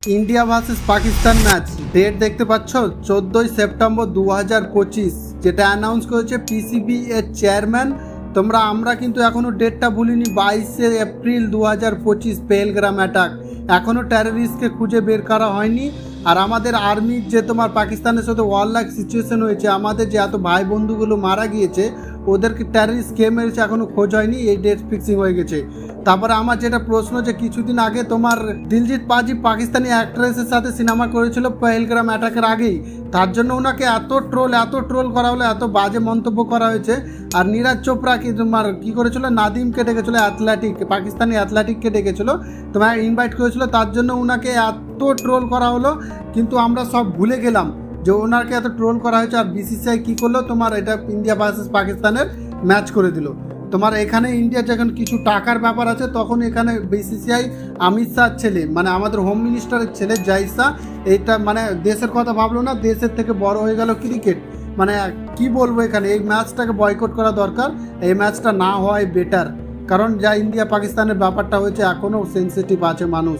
India versus Pakistan match date দেখতে পাচ্ছ 14ই September 2025, যেটা অ্যানাউন্স করেছে পিসিবি এর চেয়ারম্যান। আমরা কিন্তু এখনও ডেটটা ভুলিনি। 22শে এপ্রিল 2025 পেহেলগ্রাম অ্যাটাক। এখনও টেররিস্টকে খুঁজে বের করা হয়নি। আর আমাদের আর্মির যে পাকিস্তানের সাথে ওয়ার লাইক সিচুয়েশন হয়েছে, আমাদের যে এত ভাই বন্ধুগুলো মারা গিয়েছে, ওদেরকে টেররিস্ট কে মেরেছে এখনও খোঁজ হয়নি। এই ডেট ফিক্সিং হয়ে গেছে। তারপরে আমার যেটা প্রশ্ন, যে কিছুদিন আগে দিলজিৎ পাজি পাকিস্তানি অ্যাক্ট্রেসের সাথে সিনেমা করেছিল পেহেলগ্রাম অ্যাটাকের আগেই। তার জন্য ওনাকে এত ট্রোল করা হলো, এত বাজে মন্তব্য করা হয়েছে। আর নীরাজ চোপড়া কি করেছিল, নাদিমকে ডেকেছিল, পাকিস্তানি অ্যাথলেটিককে ডেকেছিল, ইনভাইট করেছিল। তার জন্য ওনাকে এত ট্রোল করা হলো, কিন্তু আমরা সব ভুলে গেলাম যে ওনাকে এত ট্রোল করা হয়েছে। আর বিসিসিআই কী করলো, এটা ইন্ডিয়া ভার্সেস পাকিস্তানের ম্যাচ করে দিল। এখানে ইন্ডিয়ার যখন কিছু টাকার ব্যাপার আছে, তখন এখানে বিসিসিআই অমিত শাহর ছেলে, আমাদের হোম মিনিস্টারের ছেলে জাহিদ শাহ, এইটা দেশের কথা ভাবলো না, দেশের থেকে বড় হয়ে গেল ক্রিকেট। কি বলবো, এখানে এই ম্যাচটাকে বয়কট করা দরকার। এই ম্যাচটা না হওয়াই বেটার, কারণ যা ইন্ডিয়া পাকিস্তানের ব্যাপারটা হয়েছে, এখনও সেন্সিটিভ আছে মানুষ।